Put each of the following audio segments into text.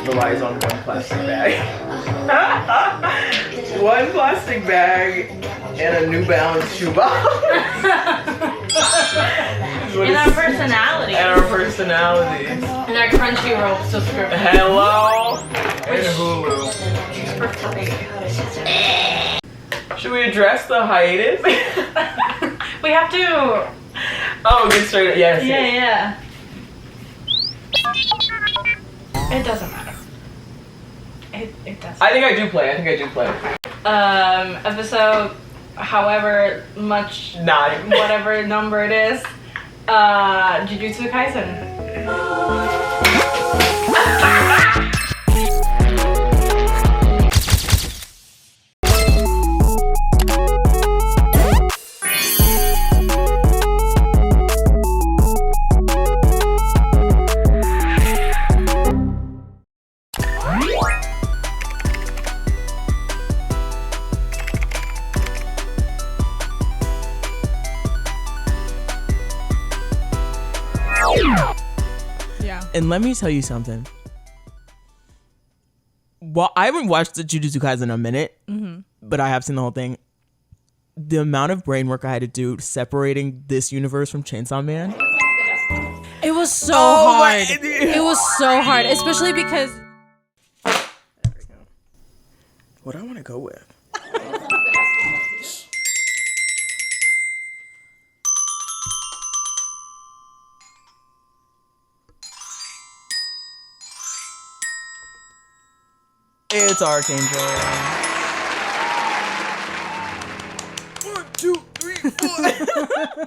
relies on one plastic bag. One plastic bag and a New Balance shoebox. And our personalities. And our personalities. And our Crunchyroll subscription. Hello. And Hulu. For free. Should we address the hiatus? We have to. Oh, get straight. Yes. Yeah. It doesn't matter. It doesn't. I think I do play. Episode, however much, 9. whatever number it is, Jujutsu Kaisen. And let me tell you something. Well, I haven't watched the Jujutsu Kaisen in a minute, but I have seen the whole thing. The amount of brain work I had to do separating this universe from Chainsaw Man. It was so hard. It was so hard, especially because. What do I want to go with? It's Arc Angels. 1, 2, 3, 4.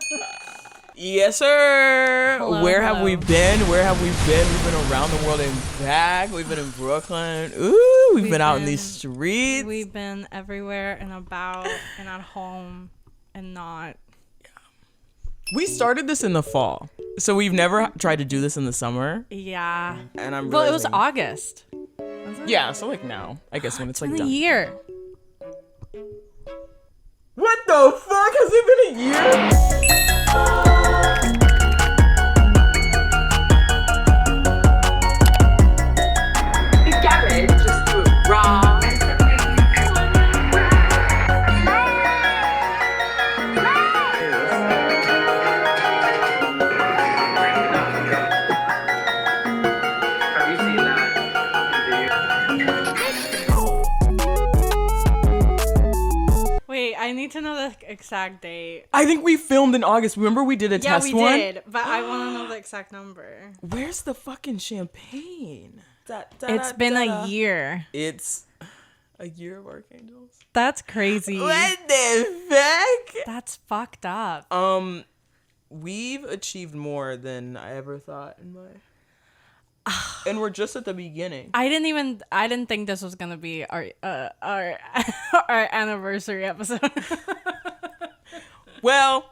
Yes, sir. Hello, Where have hello. we been? We've been around the world and back. We've been in Brooklyn. Ooh, we've been out in these streets. We've been everywhere and about and at home and not. We started this in the fall, so we've never tried to do this in the summer. Yeah. And I'm Well, it was realizing- August. Wasn't it? Yeah, so like now, I guess when it's like In a done. year. What the fuck? Has it been a year? Gavin, just do it raw. Have you seen that? Wait, I need to know the exact date. I think we filmed in August. Remember we did a Yeah, test we one? did, but I want to know the exact number. Where's the fucking champagne? It's been a year. It's a year of Archangels. That's crazy. What the fuck? That's fucked up. We've achieved more than I ever thought in my. And we're just at the beginning. I didn't think this was gonna be our our anniversary episode. Well,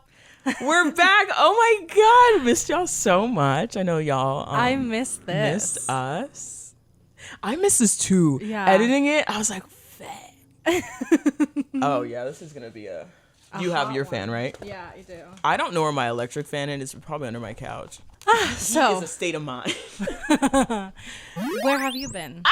we're back. Oh my god, missed y'all so much. I know y'all. I missed this. Missed us. I missed this too. Yeah. Editing it, I was like, fat. Oh yeah, this is gonna be a. You have hot your one. fan, right? Yeah, I do. I don't know where my electric fan is. It's probably under my couch. So, It's a state of mind. where have you been?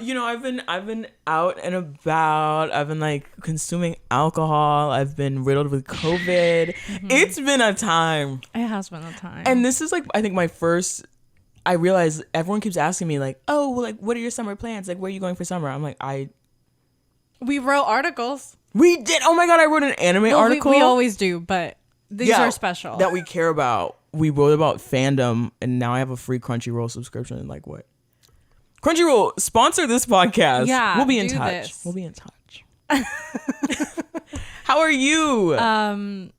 You know, I've been out and about. I've been like consuming alcohol. I've been riddled with COVID. It's been a time. It has been a time. And this is like, I think my first. I realized everyone keeps asking me like, oh, well, like, what are your summer plans? Like, where are you going for summer? I'm like, we wrote articles. we did. Oh my god, I wrote an anime Well, article. we always do, but these are special. That we care about. We wrote about fandom, and now I have a free Crunchyroll subscription. Like what? Crunchyroll, sponsor this podcast. Yeah, we'll be in do touch. this. We'll be in touch. How are you? I'm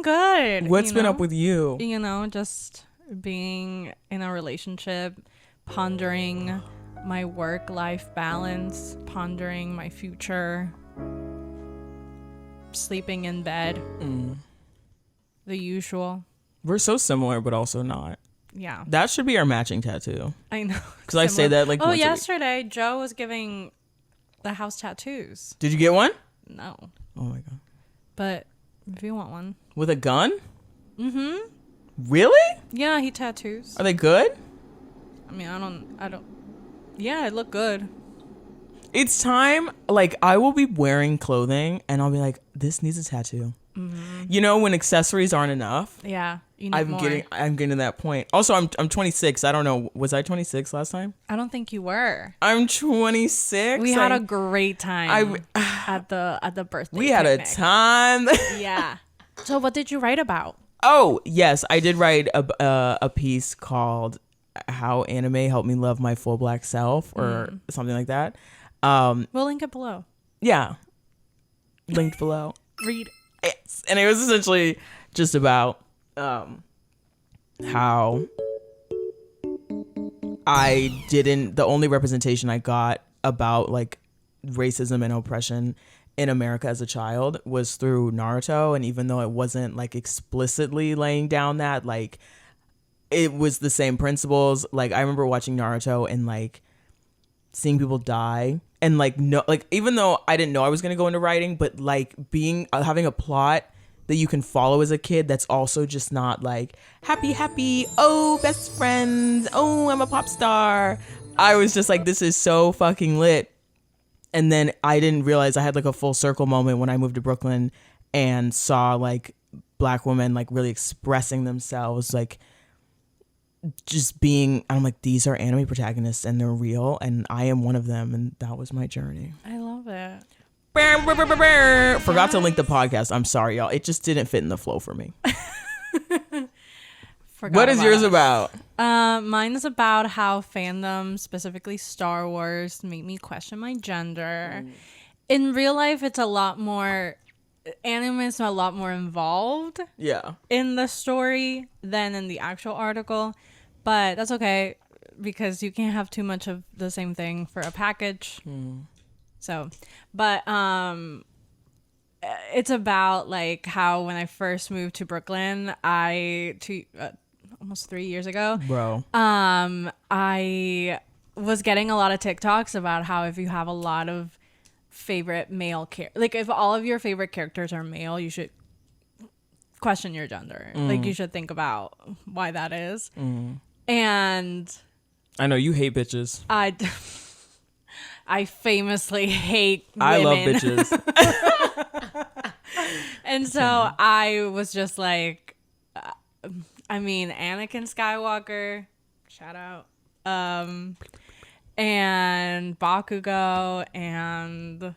good. What's you been know? up with you? You know, just being in a relationship, pondering my work-life balance, pondering my future, sleeping in bed, the usual. We're so similar, but also not. Yeah, That should be our matching tattoo. I know. Because I say that like Oh, once a week. yesterday Joe was giving the house tattoos. Did you get one? No, Oh my god. but if you want one, With a gun? Mm-hmm. Really? yeah, he tattoos. Are they good? I mean, I don't. Yeah, it looked good. It's time. Like, I will be wearing clothing and I'll be like, this needs a tattoo. Mm-hmm. You know, when accessories aren't enough. Yeah, you need more. I'm getting to that point. Also, I'm 26. I don't know. Was I 26 last time? I don't think you were. I'm 26. We had a great time at the birthday. We had picnic. a time. Yeah. So what did you write about? Oh, yes. I did write a piece called How Anime Helped Me Love My Full Black Self or something like that. We'll link it below. Yeah. Linked below. Read. Yes. And it was essentially just about how the only representation I got about like racism and oppression in America as a child was through Naruto. And even though it wasn't like explicitly laying down that, like it was the same principles. Like I remember watching Naruto and like seeing people die and like no, like even though I didn't know I was going to go into writing, but like having a plot that you can follow as a kid that's also just not like happy, oh, best friends, oh, I'm a pop star. I was just like, this is so fucking lit. And then I didn't realize I had like a full circle moment when I moved to Brooklyn and saw like Black women like really expressing themselves, like just being, I'm like, these are anime protagonists and they're real and I am one of them. And that was my journey. I love it. Forgot to link the podcast. I'm sorry, y'all. It just didn't fit in the flow for me. What is yours about? Mine is about how fandom, specifically Star Wars, made me question my gender. In real life, it's a lot more, anime is a lot more involved in the story than in the actual article. But that's okay because you can't have too much of the same thing for a package. So, but it's about like how when I first moved to Brooklyn, almost 3 years ago, I was getting a lot of TikToks about how if you have a lot of favorite male like if all of your favorite characters are male, you should question your gender. Like you should think about why that is. And I know you hate bitches. I famously hate women. I love bitches. And so I was just like, Anakin Skywalker, shout out, and Bakugo and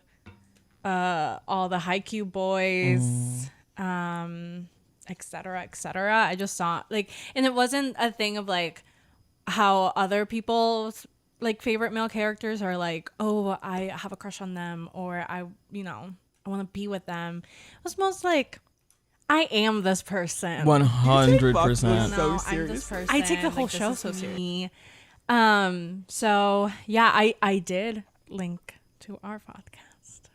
all the Haikyuu boys, etc. I just saw like, and it wasn't a thing of like how other people's like favorite male characters are like, oh, I have a crush on them, or I want to be with them. It was most like, I am this person. 100%. So I'm this person. I take the whole show so seriously. So yeah, I did link to our podcast.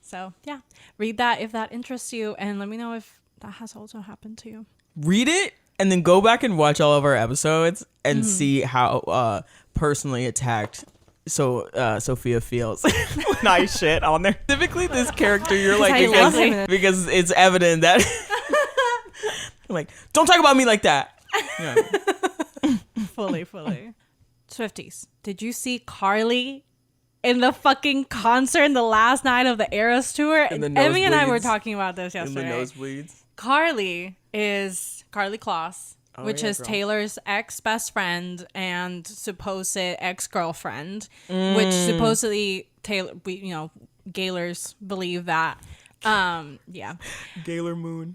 So yeah, read that if that interests you, and let me know if that has also happened to you. Read it and then go back and watch all of our episodes and see how personally attacked Sophia feels when I shit on there. Typically this character you're like, because it's evident that you're like, don't talk about me like that. Yeah. Fully. Swifties, did you see Carly in the fucking concert in the last night of the Eras tour? Emmy and I were talking about this yesterday. In the nosebleeds. Carly is Carly Kloss, which is Taylor's ex-best friend and supposed ex-girlfriend, which supposedly Gaylors believe that. Gaylor Moon.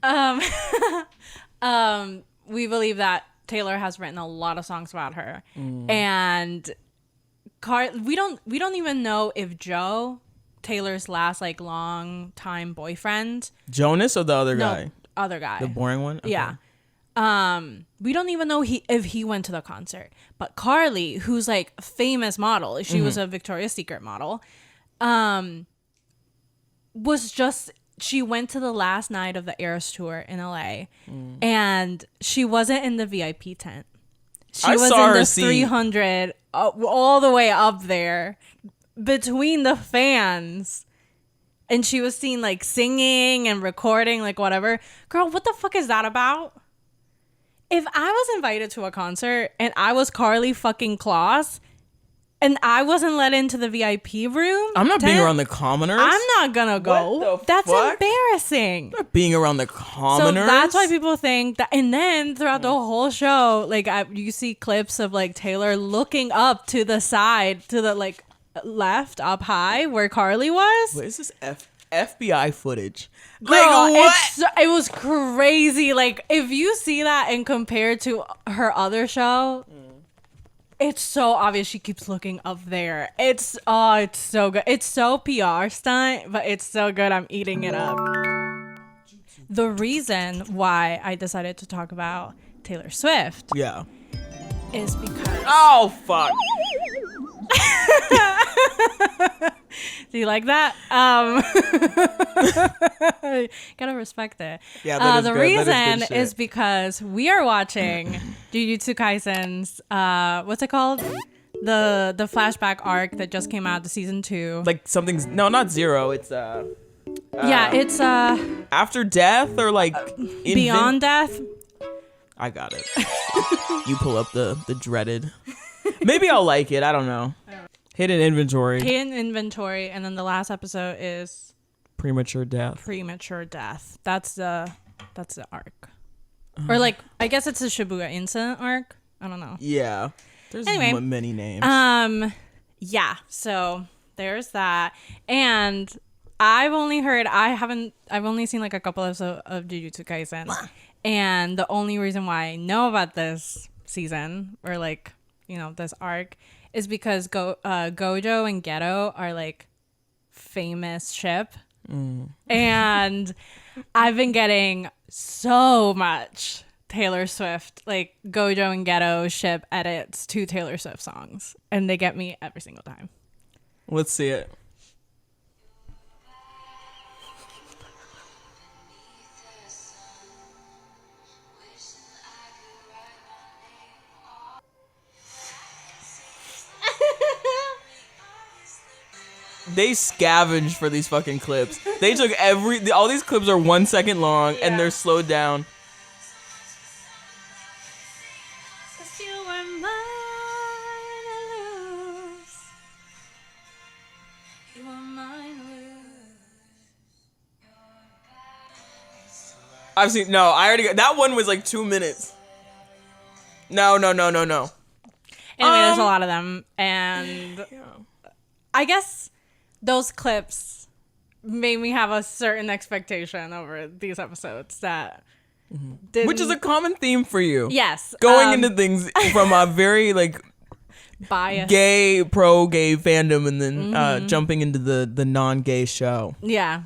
We believe that Taylor has written a lot of songs about her, and we don't even know if Joe, Taylor's last like long time boyfriend, Jonas or the other guy, the boring one. Okay. Yeah. We don't even know if he went to the concert, but Carly, who's like a famous model, she was a Victoria's Secret model, she went to the last night of the Eras tour in LA, and she wasn't in the VIP tent. She was in the 300, all the way up there between the fans. And she was seen like singing and recording, like whatever. Girl, what the fuck is that about? if I was invited to a concert and I was Carly fucking Kloss and I wasn't let into the VIP room, I'm not being around the commoners. I'm not gonna go. What the That's fuck? embarrassing. I'm not being around the commoners. So that's why people think that. And then throughout the whole show, like you see clips of like Taylor looking up to the side, to the like left, up high, where Carly was. What is this FBI footage? Girl, Like what? It was crazy. Like if you see that and compare to her other show, it's so obvious she keeps looking up there. It's so good. It's so PR stunt, but it's so good. I'm eating it up. The reason why I decided to talk about Taylor Swift Yeah. is because Oh fuck. do you like that? Gotta respect it. Yeah, that is the good. That is reason good shit. is because we are watching Jujutsu Kaisen's what's it called? The flashback arc that just came out, the season 2. Like something's not zero. It's yeah, it's after death or like Beyond Death. I got it. You pull up the dreaded. Maybe I'll like it. I don't know. Hidden Inventory. Hidden Inventory, and then the last episode is Premature Death. Premature Death. That's the arc. Or like I guess it's the Shibuya incident arc. I don't know. Yeah. There's Anyway, many names. Yeah, so there's that. And I've only seen like a couple of Jujutsu Kaisen. And the only reason why I know about this season or like, you know, this arc is because Gojo and Geto are like famous ship. And I've been getting so much Taylor Swift, like Gojo and Geto ship edits to Taylor Swift songs, and they get me every single time. Let's see it. They scavenged for these fucking clips. They took all these clips are 1 second long and they're slowed down. I've seen I already got that one was like 2 minutes. No. Anyway, there's a lot of them, and I guess those clips made me have a certain expectation over these episodes that didn't. Which is a common theme for you. Yes, Going into things from a very like biased pro-gay fandom and then jumping into the non-gay show. Yeah.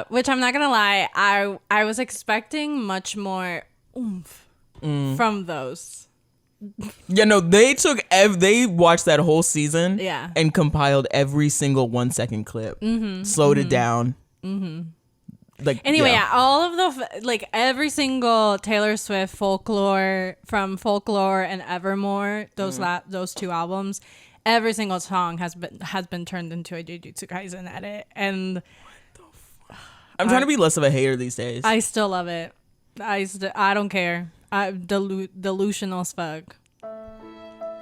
Which I'm not gonna lie, I was expecting much more oomph from those. Yeah, no, they watched that whole season and compiled every single 1 second clip, slowed it down. Like anyway, all of the every single Taylor Swift folklore from Folklore and Evermore, those 2 albums, every single song has been turned into a Jujutsu Kaisen edit, and I'm trying to be less of a hater these days. I still love it. I don't care. Delusional as fuck.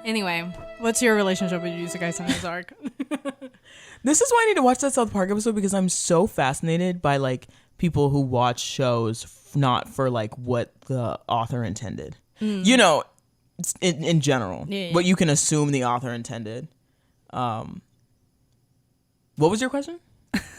Anyway, what's your relationship with Jujutsu Kaisen arc? This is why I need to watch that South Park episode, because I'm so fascinated by like people who watch shows not for like what the author intended. You know, in general, what you can assume the author intended. What was your question?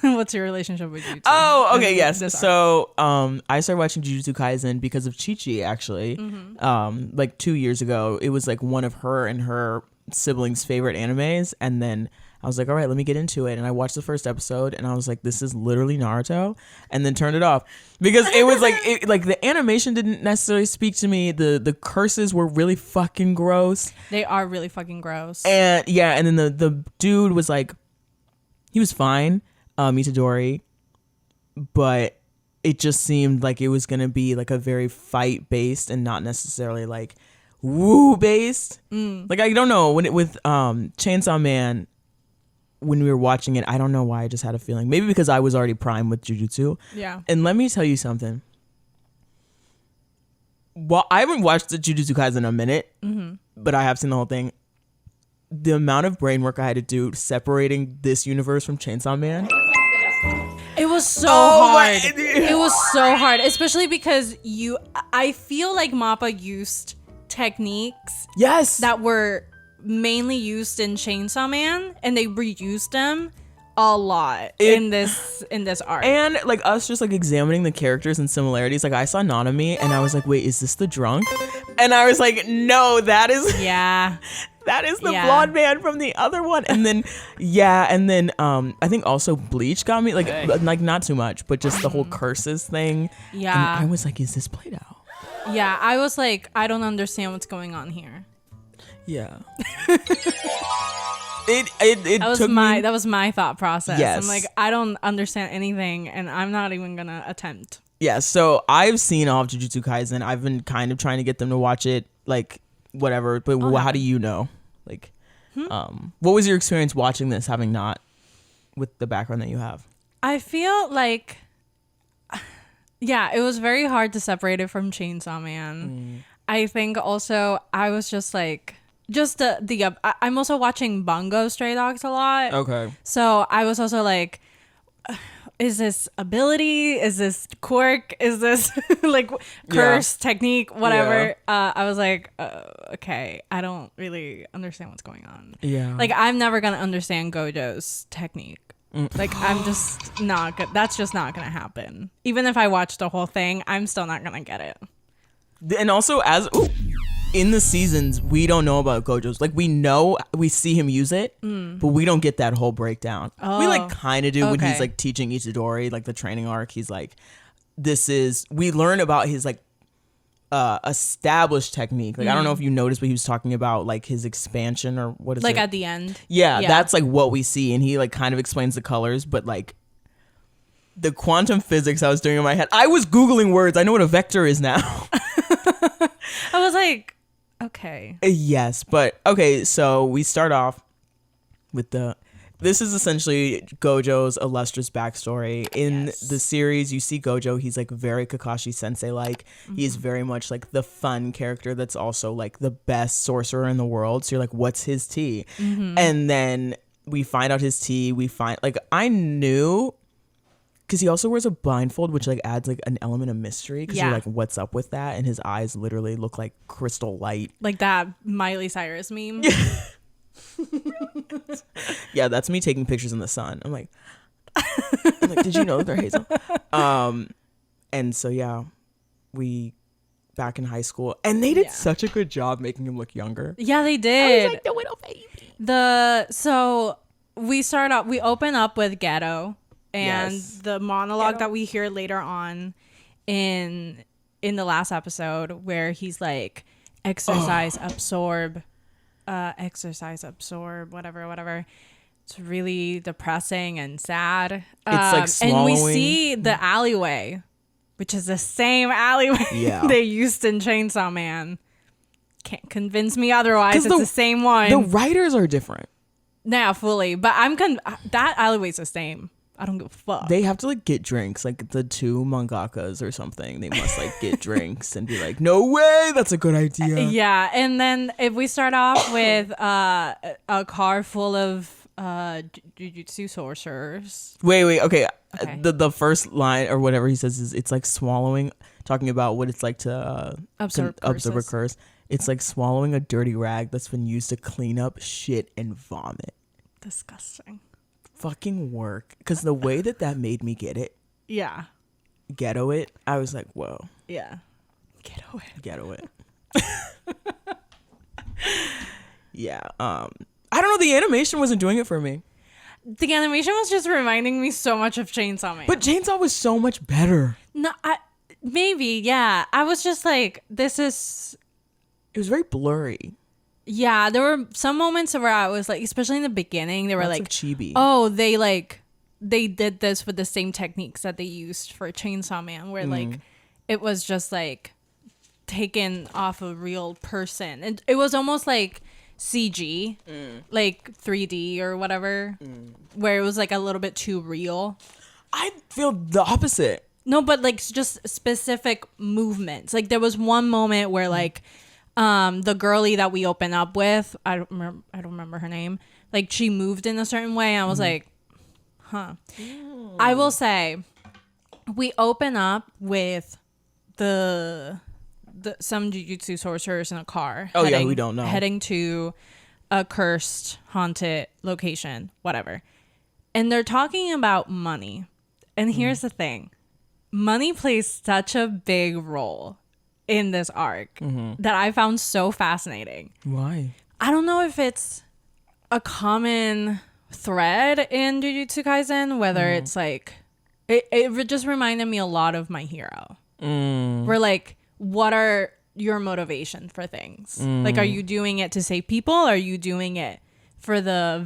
What's your relationship with Jujutsu? Oh, okay, yes. So, I started watching Jujutsu Kaisen because of Chi-Chi, actually. Like 2 years ago, it was like one of her and her siblings' favorite animes, and then I was like, all right, let me get into it. And I watched the first episode, and I was like, this is literally Naruto, and then turned it off because it was like the animation didn't necessarily speak to me. The curses were really fucking gross. They are really fucking gross. And yeah, and then the dude was like, he was fine. Itadori, but it just seemed like it was gonna be like a very fight based and not necessarily like woo based. Like I don't know with Chainsaw Man, when we were watching it, I don't know why I just had a feeling, maybe because I was already primed with Jujutsu. Yeah. And let me tell you something. well, I haven't watched the Jujutsu Kaisen in a minute, but I have seen the whole thing. The amount of brain work I had to do separating this universe from Chainsaw Man. It was so hard. my- It was so hard, especially because I feel like MAPPA used techniques Yes. that were mainly used in Chainsaw Man, and they reused them a lot in this arc. And like us just like examining the characters and similarities. Like I saw Nanami and I was like, wait, is this the drunk? And I was like, no, that is yeah. that is the blonde man from the other one. And then I think also Bleach got me like not too much, but just the whole curses thing. Yeah. And I was like, is this played out? Yeah, I was like, I don't understand what's going on here. Yeah. It That was took me. that was my thought process. Yes. I'm like, I don't understand anything, and I'm not even gonna attempt. Yeah, so I've seen all of Jujutsu Kaisen. I've been kind of trying to get them to watch it, like whatever. But how do you know? Like, what was your experience watching this, having not with the background that you have? I feel like, yeah, it was very hard to separate it from Chainsaw Man. I think also I was just like, I'm also watching Bungo Stray Dogs a lot. Okay. So I was also like, is this ability? Is this quirk? Is this like curse technique? Whatever. I was like, okay, I don't really understand what's going on. Yeah. Like I'm never gonna understand Gojo's technique. Like I'm just not good. That's just not gonna happen. Even if I watch the whole thing, I'm still not gonna get it. And also, in the seasons, we don't know about Gojo's. Like, we see him use it, but we don't get that whole breakdown. We, like, kind of do when he's, like, teaching Itadori, like, the training arc. He's like, we learn about his, like, established technique. Like, I don't know if you noticed, but he was talking about, like, his expansion or what is it? Like, at the end. Yeah, that's, like, what we see. And he, like, kind of explains the colors, but, like, the quantum physics I was doing in my head. I was Googling words. I know what a vector is now. I was like, okay. Yes, but okay, so we start off with this is essentially Gojo's illustrious backstory. In the series, you see Gojo, he's like very Kakashi Sensei like. He's very much like the fun character that's also like the best sorcerer in the world. So you're like, what's his tea? And then we find out his tea. I knew, because he also wears a blindfold, which like adds like an element of mystery, because you're like, what's up with that? And his eyes literally look like crystal light. Like that Miley Cyrus meme. Yeah, that's me taking pictures in the sun. I'm like, did you know that they're hazel? And so yeah, we back in high school, and they did such a good job making him look younger. Yeah, they did. I was like, the little baby. So we open up with Ghetto. And the monologue that we hear later on in the last episode, where he's like, exercise, absorb, whatever. It's really depressing and sad. It's like swallowing. And we see the alleyway, which is the same alleyway they used in Chainsaw Man. Can't convince me otherwise. It's the same one. The writers are different. Nah, fully. But that alleyway's the same. I don't give a fuck. They have to like get drinks, like the two mangakas or something. They must like get drinks and be like, no way, that's a good idea. Yeah, and then if we start off with a car full of jujutsu sorcerers. Wait, okay. The first line or whatever he says is, it's like swallowing, talking about what it's like to observe a curse. It's like swallowing a dirty rag that's been used to clean up shit and vomit. Disgusting. Fucking work, because the way that made me get it, ghetto it, I was like, whoa, ghetto it. Yeah, I don't know, the animation wasn't doing it for me. The animation was just reminding me so much of Chainsaw Man, but Chainsaw was so much better. No, I was just like, it was very blurry. Yeah, there were some moments where I was like, especially in the beginning, they were like, chibi. Oh, they did this with the same techniques that they used for Chainsaw Man, where like it was just like taken off a real person. And it was almost like CG, like 3D or whatever, where it was like a little bit too real. I feel the opposite. No, but like just specific movements. Like there was one moment where like the girlie that we open up with, I don't remember her name. Like she moved in a certain way. I was like, huh. I will say we open up with some jujutsu sorcerers in a car. Oh, yeah, we don't know. Heading to a cursed, haunted location, whatever. And they're talking about money. And here's the thing. Money plays such a big role in this arc that I found so fascinating. Why? I don't know if it's a common thread in Jujutsu Kaisen, whether it's like, it just reminded me a lot of My Hero. Where like, what are your motivation for things? Like, are you doing it to save people? Or are you doing it for the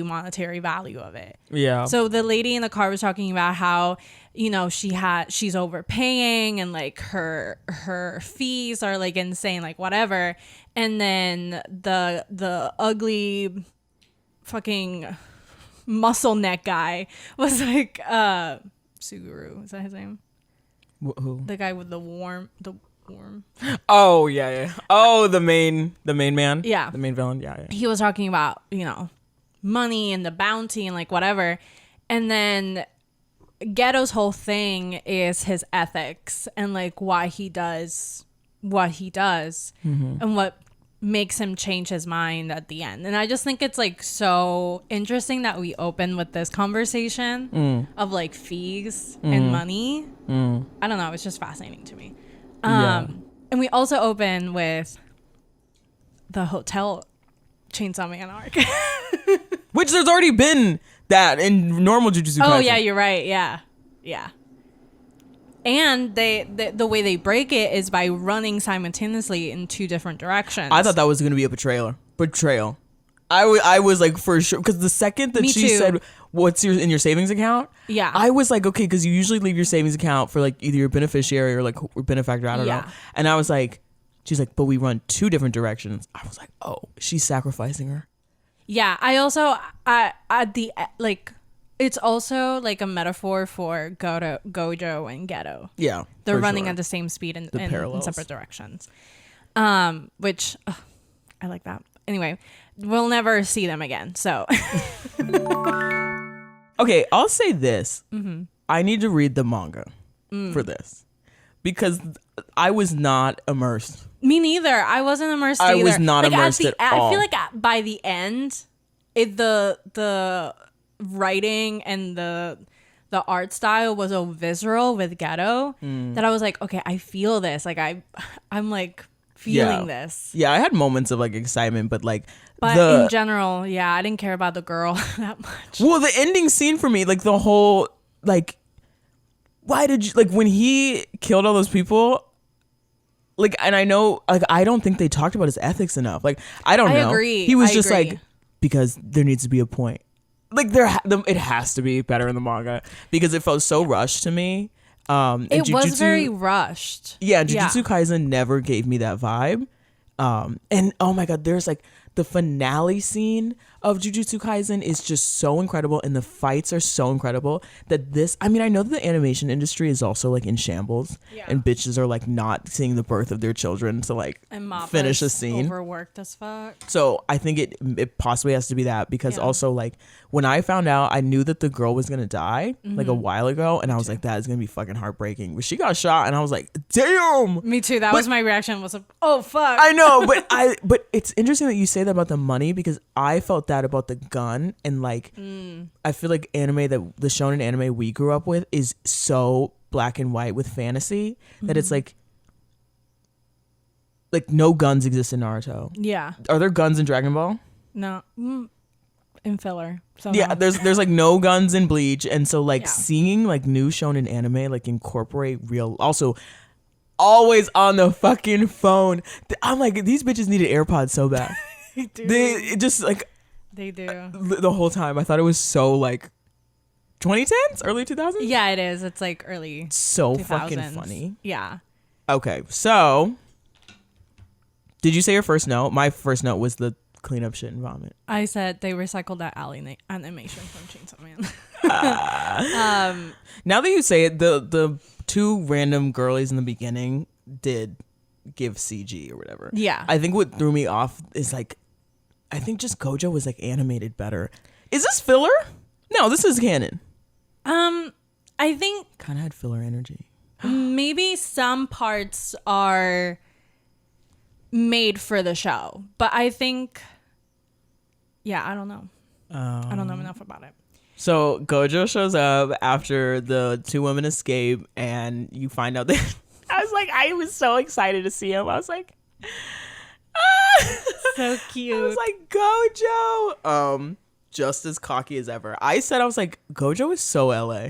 monetary value of it? Yeah. So the lady in the car was talking about how, you know, she's overpaying and like her fees are like insane, like whatever. And then the ugly fucking muscle neck guy was like, Suguru, is that his name? Who? The guy with the worm. Oh yeah. Oh, the main man. Yeah. The main villain. Yeah. He was talking about, you know, money and the bounty and like whatever. And then Geto's whole thing is his ethics and like why he does what he does and what makes him change his mind at the end. And I just think it's like so interesting that we open with this conversation of like fees and money. I don't know, it's just fascinating to me. And we also open with the hotel Chainsaw Man arc. Which there's already been that in normal Jujutsu Kaisen. Oh yeah, you're right. Yeah. And the way they break it is by running simultaneously in two different directions. I thought that was going to be a betrayal. I was like, for sure, because the second that she said, "What's in your savings account?" Yeah, I was like, okay, because you usually leave your savings account for like either your beneficiary or like benefactor. I don't know. And I was like, she's like, but we run two different directions. I was like, oh, she's sacrificing her. Yeah, I also at the like, it's also like a metaphor for Gojo and Geto. Yeah, they're running at the same speed in separate directions. Which I like that. Anyway, we'll never see them again. So, okay, I'll say this: I need to read the manga for this because I was not immersed. Me neither. I wasn't immersed either. I was not immersed at all. I feel like by the end, the writing and the art style was so visceral with Geto that I was like, okay, I feel this. Like I'm like feeling this. Yeah, I had moments of like excitement, but in general, yeah, I didn't care about the girl that much. Well, the ending scene for me, like the whole like, why did you, like, when he killed all those people? Like, and I know, like, I don't think they talked about his ethics enough. Like, I don't know. I agree. He was just like, because there needs to be a point. Like, it has to be better in the manga because it felt so rushed to me. It was very rushed. Yeah, Jujutsu Kaisen never gave me that vibe. And oh my god, there's like the finale scene of Jujutsu Kaisen is just so incredible, and the fights are so incredible that I mean, I know that the animation industry is also like in shambles, and bitches are like not seeing the birth of their children to like finish a scene. Overworked as fuck. So I think it possibly has to be that because also like when I found out, I knew that the girl was gonna die like a while ago, and I was like, that is gonna be fucking heartbreaking. But she got shot, and I was like, damn. Me too. That was my reaction. Was oh fuck. I know, but it's interesting that you say that about the money because I felt that about the gun, and like I feel like the shonen anime we grew up with is so black and white with fantasy that it's like no guns exist in Naruto. Yeah. Are there guns in Dragon Ball? No. In filler. So yeah, no. there's like no guns in Bleach, and so like seeing like new shonen anime like incorporate real, also always on the fucking phone. I'm like, these bitches needed AirPods so bad. They do. They just like they do the whole time. I thought it was so like 2010s, early 2000s. Yeah, it is. It's like early. So 2000s. fucking funny. Yeah. Okay, so did you say your first note? My first note was the clean up shit and vomit. I said they recycled that alley animation from Chainsaw Man. Now that you say it, the two random girlies in the beginning did give CG or whatever. Yeah. I think what threw me off is like, I think just GOJO was like animated better. Is this filler? No, this is canon. I think Kind of had filler energy. maybe some parts are made for the show, but I think, yeah, I don't know. I don't know enough about it. So GOJO shows up after the two women escape, and you find out that I was so excited to see him. I was like, So cute. I was like, GOJO. Just as cocky as ever. I was like, GOJO is so LA.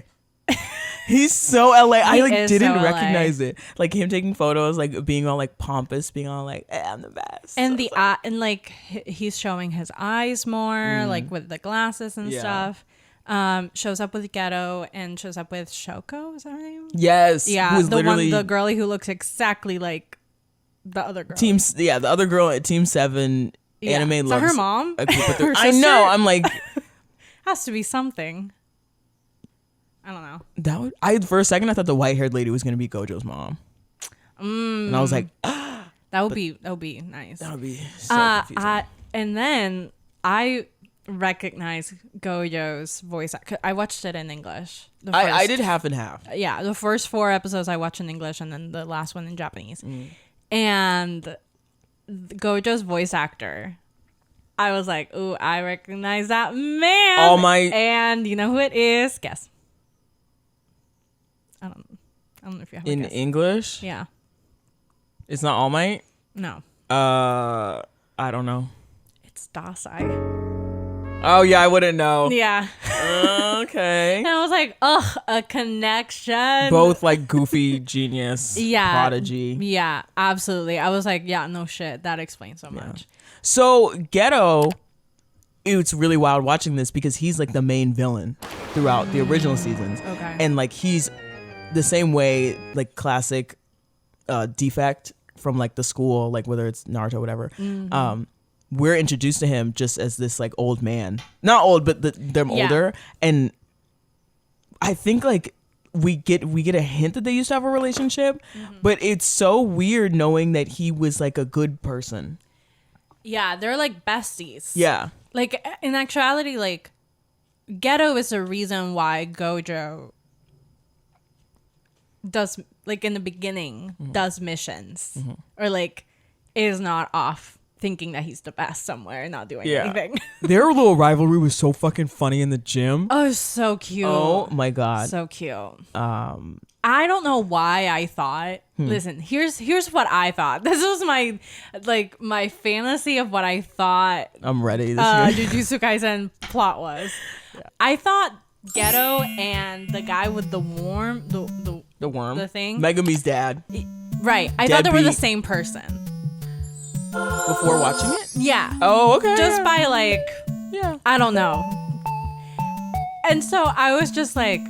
He's so LA. I like is didn't so LA. recognize it. Like him taking photos, like being all like pompous, being all like, I'm the best. And the and like he's showing his eyes more, like with the glasses and stuff. Shows up with Ghetto and shows up with Shoko. Is that her name? Yes. Yeah, who's the girlie who looks exactly like the other girl. The other girl at Team 7 anime Is that loves her mom? a group of Her I know. sister? I'm like, Has to be something. I don't know. that would, for a second I thought the white haired lady was gonna be GOJO's mom. And I was like, That would be nice. that would be so confusing. And then I recognize GOJO's voice. I watched it in English. I did half and half. Yeah, the first 4 episodes I watched in English, and then the last one in Japanese. And GOJO's voice actor, I was like, ooh, I recognize that man. And you know who it is? Guess. I don't know if you have a In guess. English, Yeah. it's not All Might. No. I don't know. It's Dasai. Oh yeah, I wouldn't know. Yeah. Okay. And I was like, ugh, a connection. Both like goofy genius, Yeah. prodigy. Yeah, absolutely. I was like, yeah, no shit. That explains so much. So Ghetto, it's really wild watching this because he's like the main villain throughout the original seasons. Okay. And like he's the same way like classic defect from like the school, like whether it's Naruto, whatever. We're introduced to him just as this like old man, not old, but they're older. And I think like we get a hint that they used to have a relationship, but it's so weird knowing that he was like a good person. Yeah, they're like besties. Yeah. Like in actuality, like Ghetto is the reason why GOJO does, like in the beginning, does missions or like is not off thinking that he's the best somewhere and not doing anything. Their little rivalry was so fucking funny in the gym. Oh, so cute. Oh my god. So cute. I don't know why I thought. Listen, here's what I thought. This was my fantasy of what I thought I'm ready. Jujutsu Kaisen plot was. I thought Ghetto and the guy with the worm, the worm, the thing, Megumi's dad. Right. I thought they were the Deadbeat. same person. Before watching it? Yeah. Oh, okay. Just by like, yeah. I don't know. And so I was just like,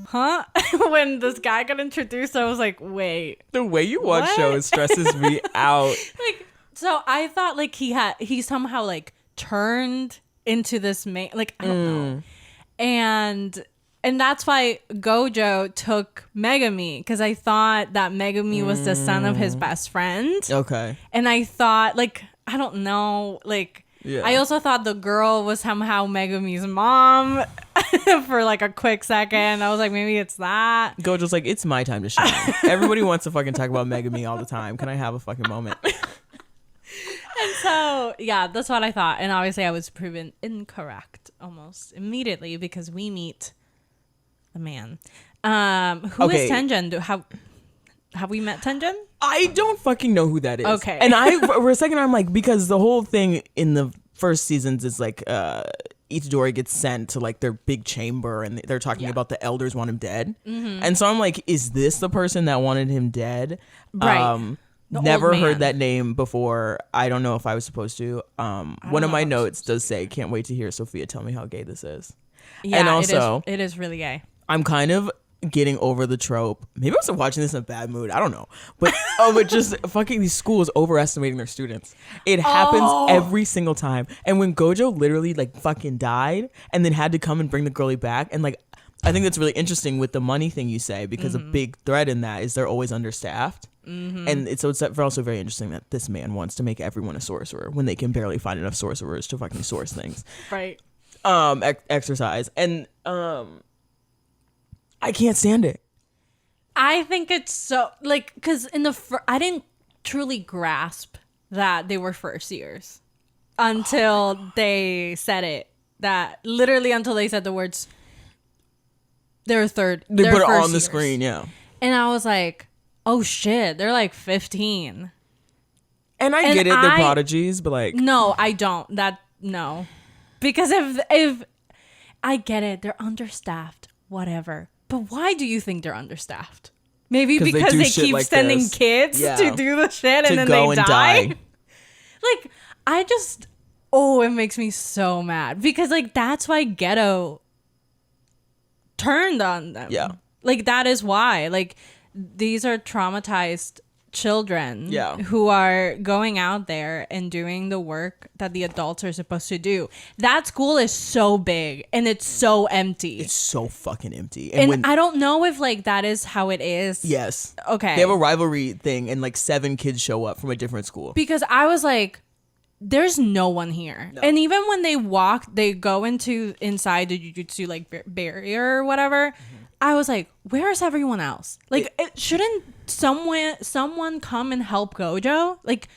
huh? When this guy got introduced, I was like, wait. The way you watch What? shows stresses me out. Like, so I thought like he somehow like turned into this man, like I don't know. And that's why GOJO took Megumi, because I thought that Megumi was the son of his best friend. Okay. And I thought, like, I don't know, like, I also thought the girl was somehow Megumi's mom for like a quick second. I was like, maybe it's that. Gojo's like, it's my time to shine. Everybody wants to fucking talk about Megumi all the time. Can I have a fucking moment? And so, yeah, that's what I thought. And obviously I was proven incorrect almost immediately because we meet the man. Who is Tenjin? Have we met Tenjin? I don't fucking know who that is. Okay. And for a second, I'm like, because the whole thing in the first seasons is like, Itadori gets sent to like their big chamber and they're talking about the elders want him dead. And so I'm like, is this the person that wanted him dead? Right. Never heard that name before. I don't know if I was supposed to. One of my notes does say, can't wait to hear Sofía tell me how gay this is. Yeah, and also, it is really gay. I'm kind of getting over the trope. Maybe I was watching this in a bad mood. I don't know. But but just fucking these schools overestimating their students. It happens every single time. And when GOJO literally like fucking died and then had to come and bring the girlie back and like I think that's really interesting with the money thing you say, because a big thread in that is they're always understaffed. And it's also very interesting that this man wants to make everyone a sorcerer when they can barely find enough sorcerers to fucking source things. Right. Exercise. And I can't stand it. I think it's so, like, because I didn't truly grasp that they were first years until they said it. That literally until they said the words, they're third. They they're put it first on the years. screen, yeah. And I was like, oh shit, they're like 15. And I get it, they're prodigies, but like... No, I don't. No. Because if I get it, they're understaffed, whatever. But why do you think they're understaffed? Maybe because they keep like sending kids to do the shit and then they die. Like, it makes me so mad. Because, like, that's why GOJO turned on them. Yeah. Like, that is why. Like, these are traumatized children Yeah. who are going out there and doing the work that the adults are supposed to do. That school is so big and it's so empty. It's so fucking empty. And I don't know if like that is how it is. Yes. Okay. They have a rivalry thing and like 7 kids show up from a different school. Because I was like, there's no one here. No. And even when they go inside the Jujutsu like barrier or whatever, I was like, where's everyone else? Like, shouldn't someone come and help GOJO? Like,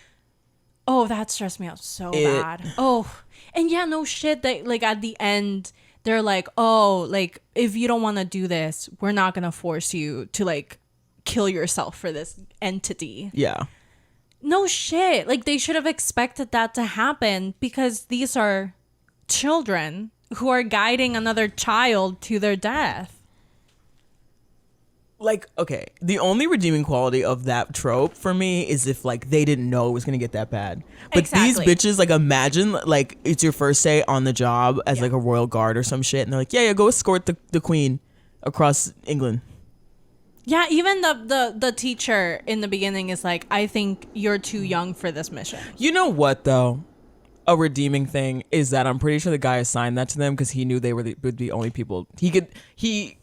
oh, that stressed me out so bad. Oh, and yeah, no shit. That like at the end, they're like, oh, like if you don't want to do this, we're not gonna force you to like kill yourself for this entity. Yeah. No shit. Like they should have expected that to happen because these are children who are guiding another child to their death. Like, okay, the only redeeming quality of that trope for me is if like they didn't know it was gonna get that bad. But these bitches, like, imagine like it's your first day on the job as like a royal guard or some shit, and they're like, yeah, go escort the queen across England. Yeah, even the teacher in the beginning is like, I think you're too young for this mission. You know what though? A redeeming thing is that I'm pretty sure the guy assigned that to them because he knew they would be the only people he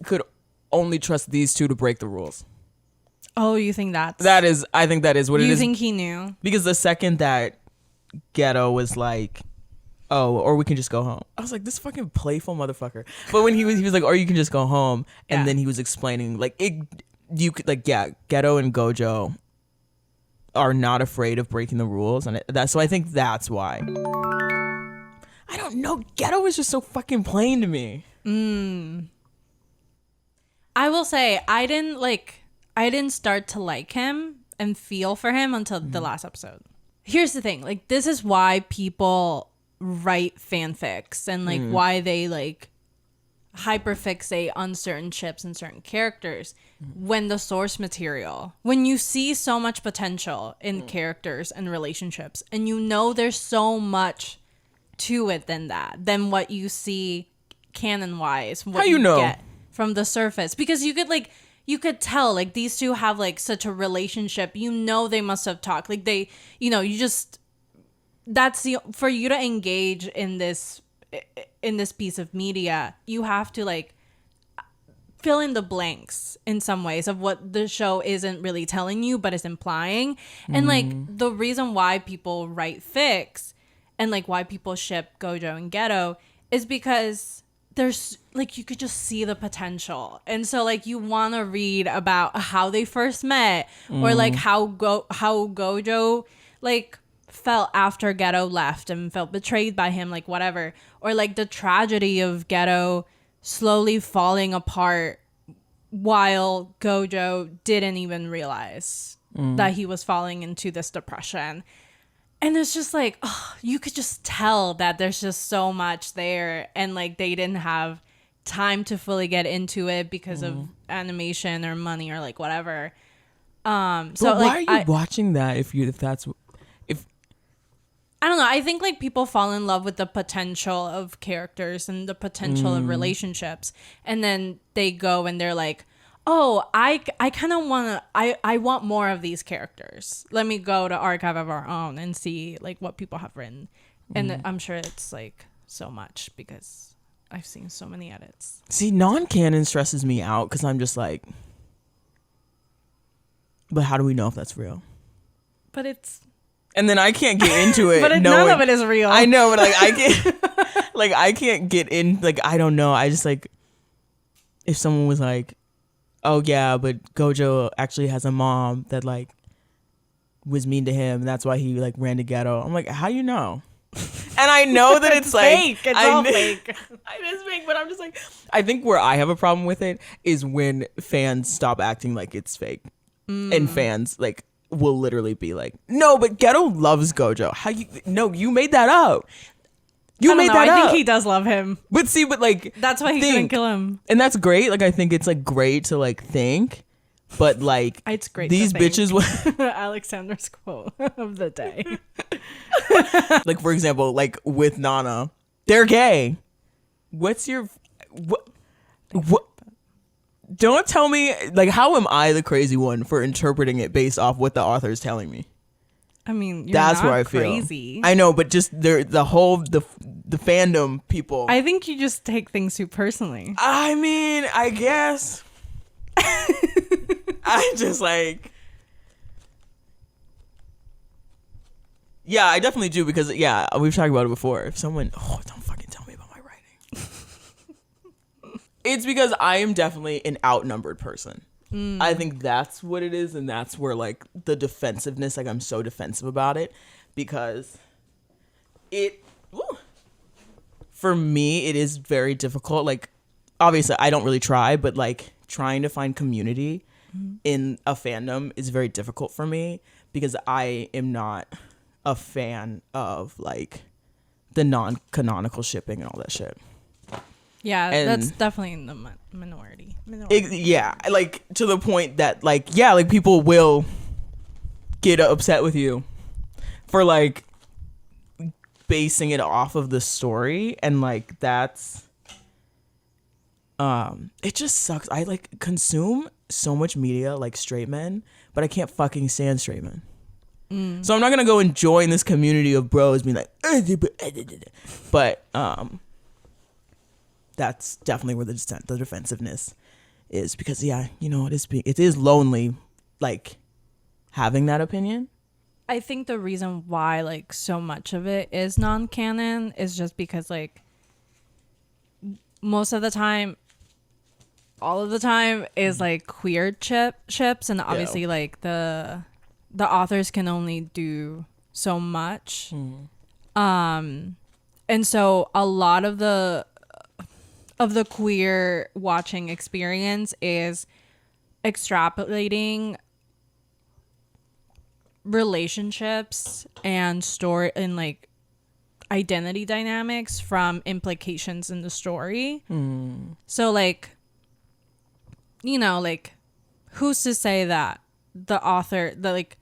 could only trust these two to break the rules. Oh, you think I think that is what it is. You think he knew? Because the second that GOJO was like, oh, or we can just go home, I was like, this fucking playful motherfucker. But when he was like, or you can just go home, and then he was explaining like you could like, yeah, GOJO and GOJO are not afraid of breaking the rules, and so I think that's why. I don't know, GOJO was just so fucking plain to me. I will say I didn't start to like him and feel for him until the last episode. Here's the thing, like this is why people write fanfics and like why they like hyperfixate on certain ships and certain characters when the source material, when you see so much potential in characters and relationships and you know there's so much to it than what you see canon wise, what you know get from the surface, because you could tell like these two have like such a relationship, you know, they must have talked, like they, you know, you just, that's for you to engage in this piece of media, you have to like fill in the blanks in some ways of what the show isn't really telling you but is implying. And like the reason why people write fics and like why people ship GOJO and GOJO is because there's like you could just see the potential, and so like you want to read about how they first met or like how GOJO like felt after GOJO left and felt betrayed by him, like whatever, or like the tragedy of GOJO slowly falling apart while GOJO didn't even realize that he was falling into this depression. And it's just like, oh, you could just tell that there's just so much there. And like they didn't have time to fully get into it because of animation or money or like whatever. So but why like, are you watching that if I don't know. I think like people fall in love with the potential of characters and the potential of relationships. And then they go and they're like, oh, I kind of want to, I want more of these characters. Let me go to Archive of Our Own and see like what people have written. And I'm sure it's like so much because I've seen so many edits. See, non-canon stresses me out because I'm just like, but how do we know if that's real? But it's... And then I can't get into it. But none of it is real. I know, but like I can't, like I can't get in. Like I don't know. I just like, if someone was like, "Oh yeah, but Gojo actually has a mom that like was mean to him, and that's why he like ran to ghetto." I'm like, how do you know? And I know that it's like fake. It's all fake. It is fake, but I'm just like, I think where I have a problem with it is when fans stop acting like it's fake, and fans like will literally be like, no, but Ghetto loves Gojo. How you? No, you made that up. You made that up. I think he does love him. But see, but like that's why he couldn't kill him. And that's great. Like I think it's like great to like think, but like it's great. These bitches. Alexandra's quote of the day. Like for example, like with Nana, they're gay. What's your what? Don't tell me, like, how am I the crazy one for interpreting it based off what the author is telling me? I mean, that's not where I crazy. feel. I know, but just the fandom people. I think you just take things too personally. I mean, I guess. I just like. Yeah, I definitely do because yeah, we've talked about it before. If someone, don't fucking tell me about my writing. It's because I am definitely an outnumbered person. I think that's what it is, and that's where like the defensiveness, like I'm so defensive about it because for me it is very difficult. Like obviously I don't really try, but like trying to find community in a fandom is very difficult for me because I am not a fan of like the non-canonical shipping and all that shit. Yeah, and that's definitely in the minority. Yeah, like to the point that like, yeah, like people will get upset with you for like basing it off of the story, and like that's it just sucks. I like consume so much media like straight men, but I can't fucking stand straight men. So I'm not gonna go and join this community of bros being like, but that's definitely where the defensiveness is because yeah, you know, it is lonely like having that opinion. I think the reason why like so much of it is non-canon is just because like most of the time, all of the time is like queer ships, and obviously like the authors can only do so much. And so a lot of the queer watching experience is extrapolating relationships and story and like identity dynamics from implications in the story. So like, you know, like who's to say that the author, like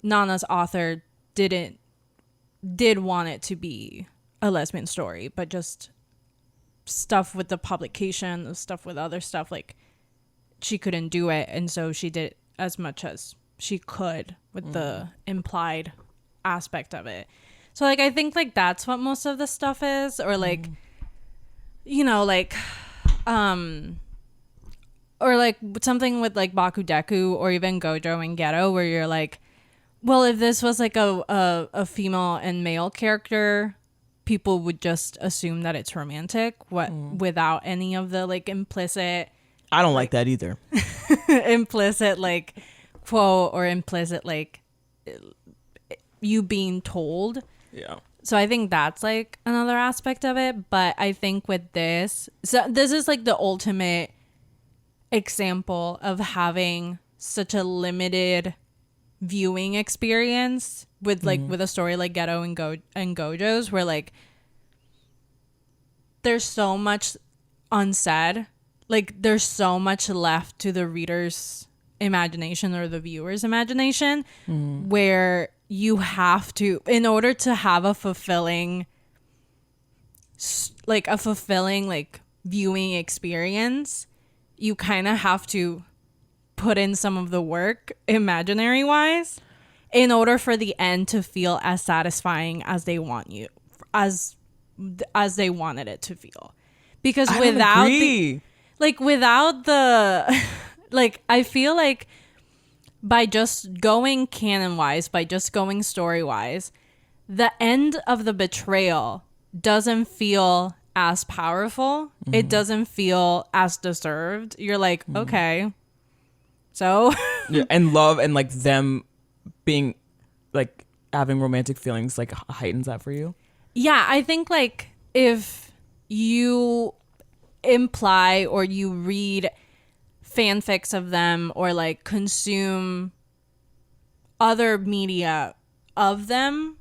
Nana's author did want it to be a lesbian story, but just stuff with the publication, stuff with other stuff, like she couldn't do it, and so she did as much as she could with the implied aspect of it. So like I think like that's what most of the stuff is, or like you know, like or like something with like Bakudeku or even Gojo and Ghetto, where you're like, well, if this was like a female and male character, people would just assume that it's romantic, without any of the like implicit. I don't like that either. Implicit like quote or implicit like you being told. Yeah. So I think that's like another aspect of it. But I think with this, so this is like the ultimate example of having such a limited viewing experience with like with a story like Ghetto and Gojo's, where like there's so much unsaid, like there's so much left to the reader's imagination or the viewer's imagination, where you have to, in order to have a fulfilling like viewing experience, you kind of have to put in some of the work imaginary wise in order for the end to feel as satisfying as they want you, as they wanted it to feel. because I don't without agree. without the like, I feel like by just going canon wise, by just going story wise, the end of the betrayal doesn't feel as powerful. It doesn't feel as deserved. You're like, okay, so Yeah, and love and like them being like having romantic feelings like heightens that for you. yeah, I think like if you imply or you read fanfics of them or like consume other media of them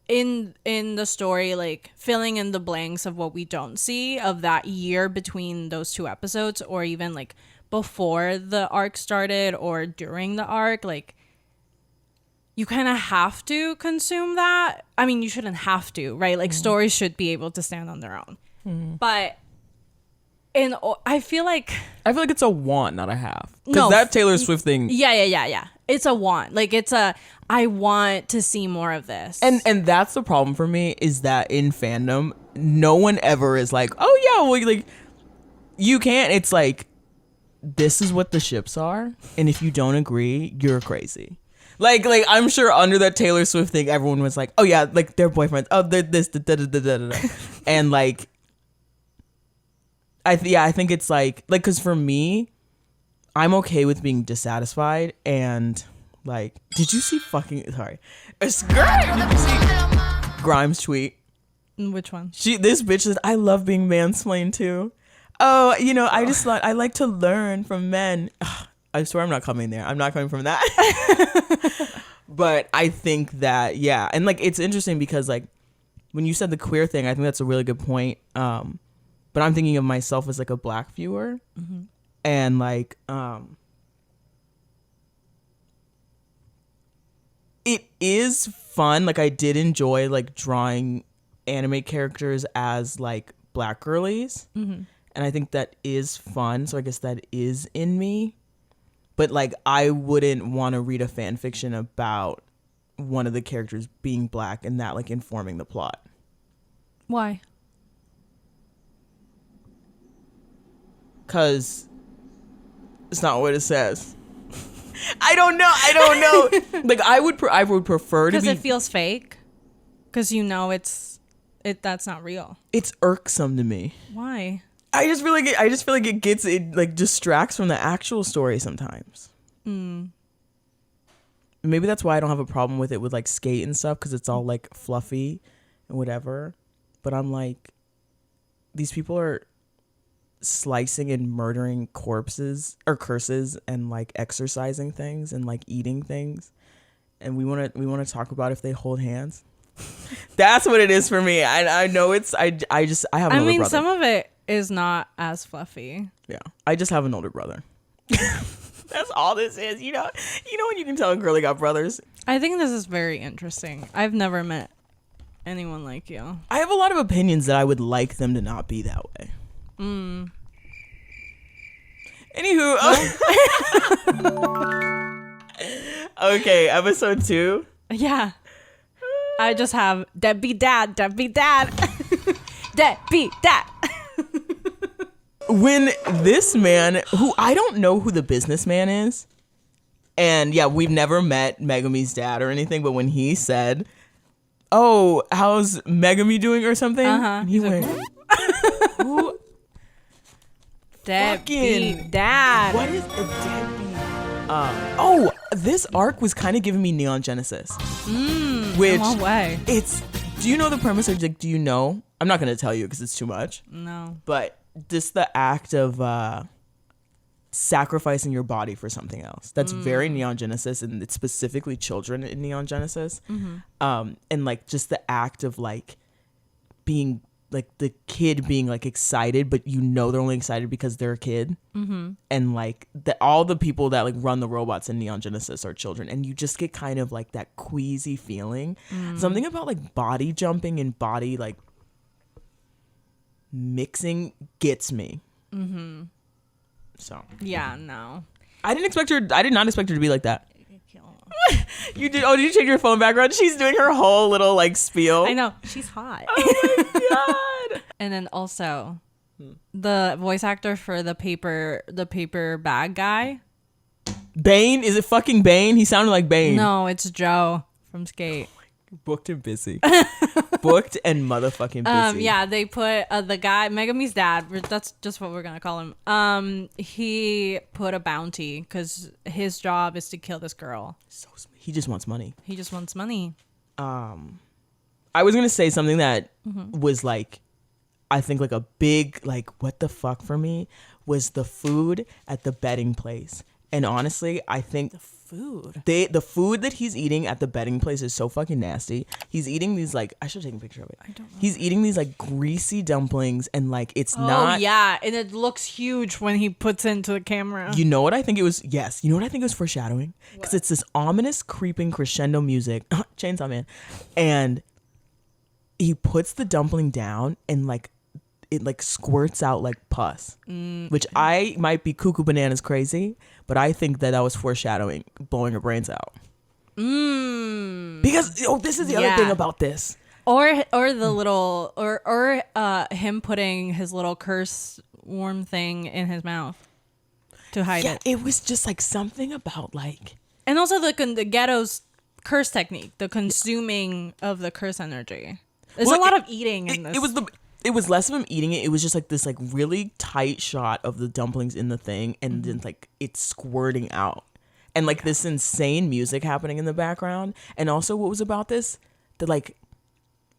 in the story, like filling in the blanks of what we don't see of that year between those two episodes, or even like before the arc started or during the arc, like you kind of have to consume that. I mean, you shouldn't have to, right? Like stories should be able to stand on their own. But I feel like it's a want, not a have. Because No. that Taylor Swift thing, yeah. It's a want. Like it's a I want to see more of this. and that's the problem for me, is that in fandom, no one ever is like, oh yeah, well, like you can't. It's like, this is what the ships are, and if you don't agree, you're crazy. Like I'm sure under that Taylor Swift thing, everyone was like, oh yeah, like they're boyfriends. Oh, they're this, da, da, da, da, da, da. And like, I think it's like because for me, I'm okay with being dissatisfied. And like, did you see sorry, it's great. Did you see Grimes' tweet? Which one? This bitch says, I love being mansplained too. Oh, you know, I just thought I like to learn from men. Ugh, I swear I'm not coming there. I'm not coming from that. But I think that, yeah. And like, it's interesting because like when you said the queer thing, I think that's a really good point. But I'm thinking of myself as like a Black viewer. And like, it is fun. Like I did enjoy like drawing anime characters as like Black girlies. And I think that is fun. So I guess that is in me. But like, I wouldn't want to read a fan fiction about one of the characters being Black and that like informing the plot. Why? Because it's not what it says. I don't know. Like I would prefer to Because be. it feels fake. Because you know that's not real. It's irksome to me. Why? I just feel like it like distracts from the actual story sometimes. Maybe that's why I don't have a problem with it with like Skate and stuff, because it's all like fluffy and whatever. But I'm like, these people are slicing and murdering corpses or curses and like exercising things and like eating things, and we want to talk about if they hold hands. That's what it is for me. I know it's I have an older brother. Some of it is not as fluffy. Yeah, I just have an older brother. That's all this is. You know when you can tell a girl they got brothers. I think this is very interesting. I've never met anyone like you. I have a lot of opinions that I would like them to not be that way. Anywho, okay, episode 2. Yeah. I just have deadbeat dad, deadbeat dad, deadbeat dad. When this man, who I don't know who the businessman is, and yeah, we've never met Megumi's dad or anything, but when he said, oh, how's Megumi doing or something? And he went, who? Deadbeat dad. What is a deadbeat? Oh, this arc was kind of giving me Neon Genesis. Which, in what way? Do you know the premise, or like, do you know? I'm not going to tell you because it's too much. No. But just the act of sacrificing your body for something else. That's very Neon Genesis, and it's specifically children in Neon Genesis. And like just the act of like being like the kid being like excited, but you know they're only excited because they're a kid. And like all the people that like run the robots in Neon Genesis are children, and you just get kind of like that queasy feeling. Something about like body jumping and body like mixing gets me. So Yeah, no. I did not expect her to be like that. You did? Oh, did you change your phone background? She's doing her whole little like spiel. I know. She's hot. Oh my god. And then also, The voice actor for the paper bag guy. Bane? Is it fucking Bane? He sounded like Bane. No, it's Joe from Skate. Booked and busy. Booked and motherfucking busy. Yeah, they put the guy, Megumi's dad, that's just what we're gonna call him. He put a bounty because his job is to kill this girl. So he just wants money. He just wants money. I was gonna say something that was like, I think like a big like what the fuck for me was the food at the betting place. And honestly, I think the food that he's eating at the betting place is so fucking nasty. He's eating these like, I should take a picture of it. I don't know. He's eating these like greasy dumplings and like it's not. Oh yeah, and it looks huge when he puts it into the camera. You know what I think it was? Yes. You know what I think it was foreshadowing? Because it's this ominous creeping crescendo music, Chainsaw Man, and he puts the dumpling down and like it like squirts out like pus, which I might be cuckoo bananas crazy, but I think that was foreshadowing blowing her brains out. Because this is the other thing about this, or the little or him putting his little curse worm thing in his mouth to hide it. It was just like something about like, and also the ghetto's curse technique, the consuming of the curse energy. There's a lot of eating in this. It was less of him eating it. It was just like this like really tight shot of the dumplings in the thing and then like it's squirting out. And like this insane music happening in the background. And also what was about this that like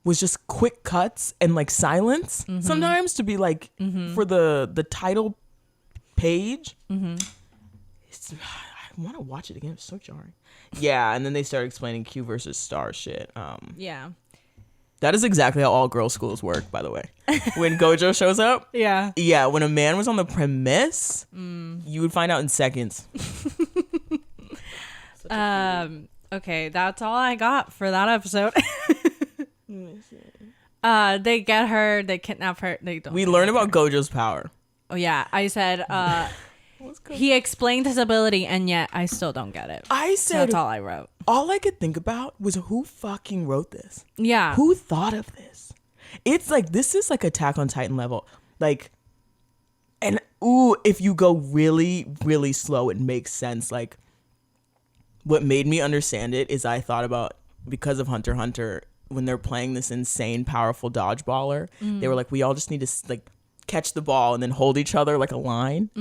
was just quick cuts and like silence sometimes to be like for the title page. It's, I want to watch it again. It's so jarring. Yeah, and then they started explaining Q versus Star shit. Yeah. That is exactly how all girls' schools work, by the way. When GOJO shows up, yeah, when a man was on the premise, you would find out in seconds. Okay, that's all I got for that episode. They get her, they kidnap her. We learn about GOJO's power. Oh yeah, I said he explained his ability, and yet I still don't get it. I said that's all I wrote. All I could think about was who fucking wrote this. Yeah, who thought of this? It's like this is like Attack on Titan level. Like, and if you go really, really slow, it makes sense. Like, what made me understand it is I thought about because of Hunter x Hunter when they're playing this insane, powerful dodgeballer. They were like, we all just need to like catch the ball and then hold each other like a line.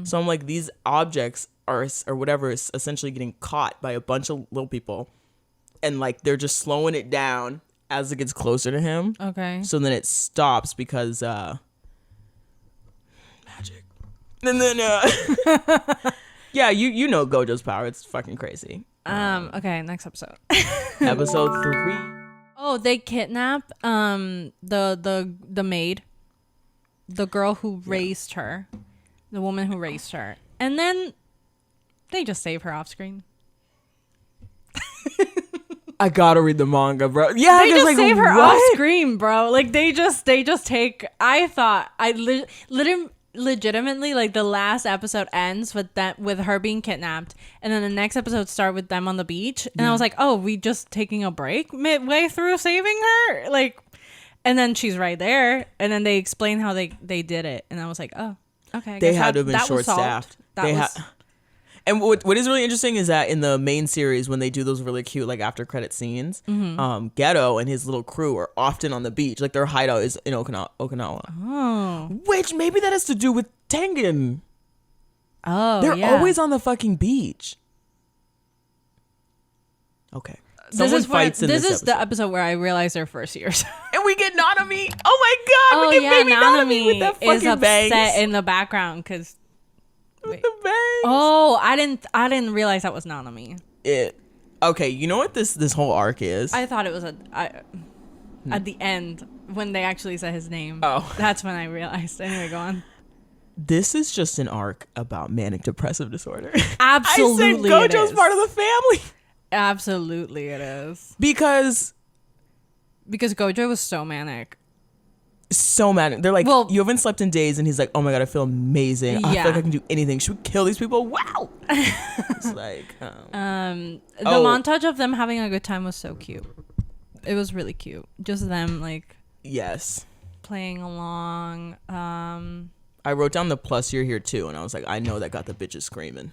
So I'm like, these objects are or whatever is essentially getting caught by a bunch of little people, and like they're just slowing it down as it gets closer to him. Okay. So then it stops because magic. And then yeah, you know GOJO's power. It's fucking crazy. Okay, next episode. Episode 3. Oh, they kidnap the maid. The girl who raised her, the woman who raised her, and then they just save her off screen. I gotta read the manga, bro. Yeah, they just like, save her what? off screen, bro. Like they just take. I thought legitimately like the last episode ends with her being kidnapped, and then the next episode start with them on the beach, and I was like, oh, we just taking a break midway through saving her, like. And then she's right there, and then they explain how they did it, and I was like, oh, okay. They had to have been short-staffed. And what is really interesting is that in the main series, when they do those really cute like after credit scenes, Ghetto and his little crew are often on the beach. Like their hideout is in Okinawa. Oh. Which maybe that has to do with Tengen. Oh, they're always on the fucking beach. Okay. This is the episode where I realized they're first years. And we get Nanami. Oh my god, we get baby Nanami with that fucking is upset bangs in the background because with the bangs. Oh, I didn't realize that was Nanami. Okay, you know what this whole arc is? I thought it was at the end when they actually said his name. Oh, that's when I realized. Anyway, go on. This is just an arc about manic depressive disorder. Absolutely, I said GOJO's part of the family. Absolutely it is. Because GOJO was so manic. So manic. They're like, you haven't slept in days, and he's like, oh my god, I feel amazing. I feel like I can do anything. Should we kill these people? Wow. It's like the montage of them having a good time was so cute. It was really cute. Just them like yes. playing along. I wrote down the plus you're here too, and I was like, I know that got the bitches screaming.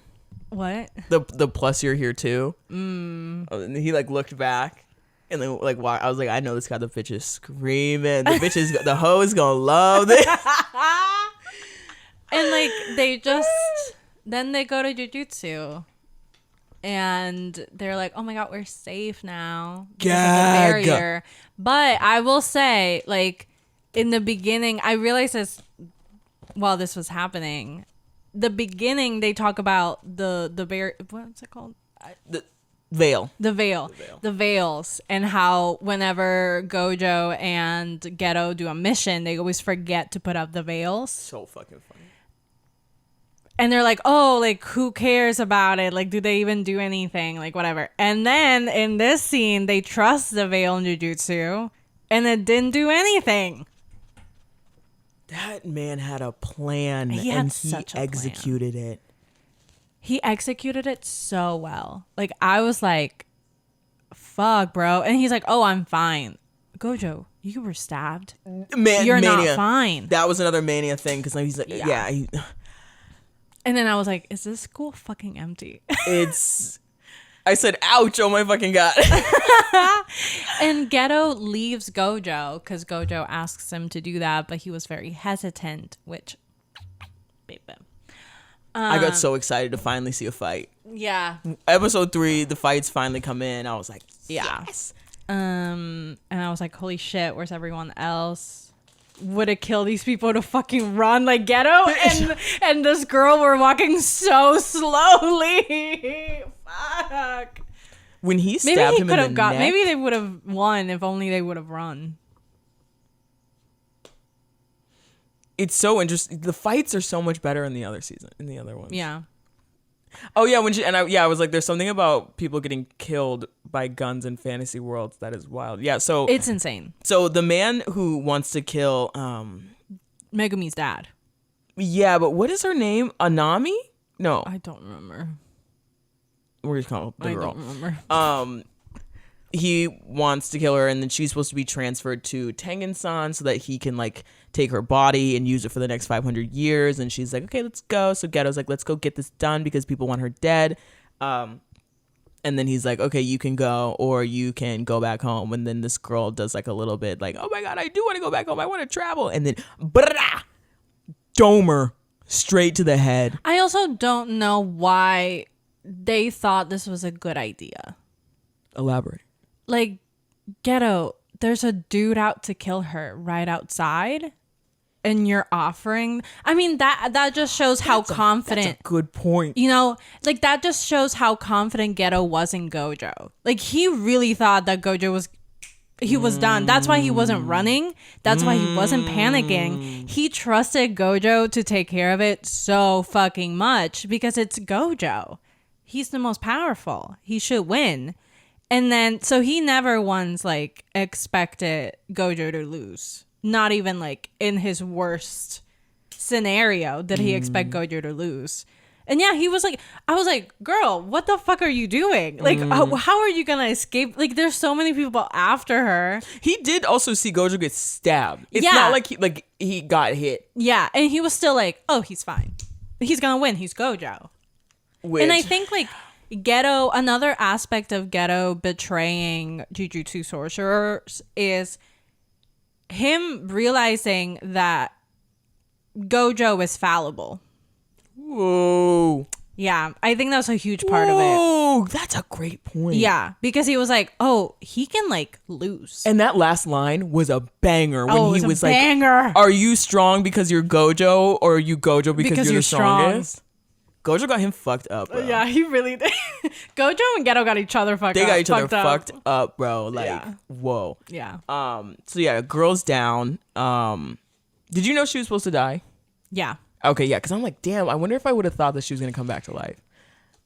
What? The plus you're here too. And he like looked back, and then like I was like, I know this got the bitches screaming. The bitches, the hoes gonna love this. And like then they go to jujutsu, and they're like, oh my god, we're safe now because of the barrier. But I will say, like, in the beginning, I realized this while this was happening. The beginning, they talk about the barrier. What's it called? The veil. The veils, and how whenever Gojo and Geto do a mission, they always forget to put up the veils. So fucking funny. And they're like, oh, like, who cares about it? Like, do they even do anything? Like, whatever. And then in this scene, they trust the veil in jujutsu, and it didn't do anything. That man had a plan, He had and such a he executed it. He executed it so well. Like, I was like, fuck, bro. And he's like, oh, I'm fine. Gojo, you were stabbed. You're Mania. not fine. That was another Mania thing, because he's like, yeah. And then I was like, is this school fucking empty? I said, ouch, oh my fucking God. And Geto leaves Gojo because Gojo asks him to do that, but he was very hesitant, which, baby. I got so excited to finally see a fight. Yeah. Episode 3, the fights finally come in. I was like, Yeah. yes. And I was like, holy shit, where's everyone else? Would it kill these people to fucking run like Geto? And this girl were walking so slowly. Fuck. When he stabbed him in the neck. Maybe they would have won if only they would have run. It's so interesting. The fights are so much better in the other season, in the other ones. Yeah. Oh yeah, I was like, there's something about people getting killed by guns in fantasy worlds that is wild. Yeah, so it's insane. So the man who wants to kill Megumi's dad. Yeah, but what is her name? Anami? No, I don't remember. We're just calling her the girl. I don't remember. He wants to kill her, and then she's supposed to be transferred to Tengen-san so that he can like take her body and use it for the next 500 years. And she's like, okay, let's go. So Geto's like, let's go get this done because people want her dead. And then he's like, okay, you can go, or you can go back home. And then this girl does like a little bit like, oh my God, I do want to go back home. I want to travel. And then Domer straight to the head. I also don't know why they thought this was a good idea. Elaborate. Like, Geto, there's a dude out to kill her right outside, and you're offering. I mean, that just shows how confident. That's a good point. You know, like, that just shows how confident Geto was in Gojo. Like, he really thought that Gojo was done. That's why he wasn't running. That's why he wasn't panicking. He trusted Gojo to take care of it so fucking much because it's Gojo. He's the most powerful. He should win. And then, so he never once, like, expected Gojo to lose. Not even, like, in his worst scenario did he expect Gojo to lose. And yeah, he was like, I was like, girl, what the fuck are you doing? Like, how are you going to escape? Like, there's so many people after her. He did also see Gojo get stabbed. It's not like he got hit. Yeah, and he was still like, oh, he's fine. He's going to win. He's Gojo. And I think, like, Geto, another aspect of Geto betraying Jujutsu sorcerers is him realizing that Gojo is fallible. Whoa. Yeah, I think that's a huge part of it. Oh, that's a great point. Yeah, because he was like, oh, he can, like, lose. And that last line was a banger when he was like, banger. Are you strong because you're Gojo, or are you Gojo because you're the strongest? Gojo got him fucked up, bro. Yeah, he really did. Gojo and Geto got each other fucked up. They got each other fucked up, bro. Like, whoa. Yeah. So yeah, girl's down. Did you know she was supposed to die? Yeah. Okay, yeah, because I'm like, damn, I wonder if I would have thought that she was going to come back to life.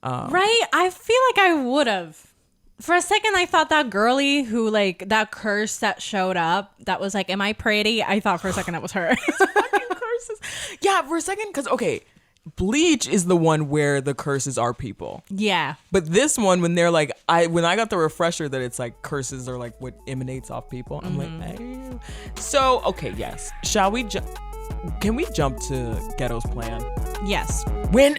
Right? I feel like I would have. For a second, I thought that girly who, like, that curse that showed up, that was like, am I pretty? I thought for a second that was her. Fucking curses. Yeah, for a second, because, okay, Bleach is the one where the curses are people. Yeah. But this one, when they're like, when I got the refresher that it's like curses are like what emanates off people, I'm like, So, okay, yes. Shall we can we jump to Ghetto's plan? Yes. When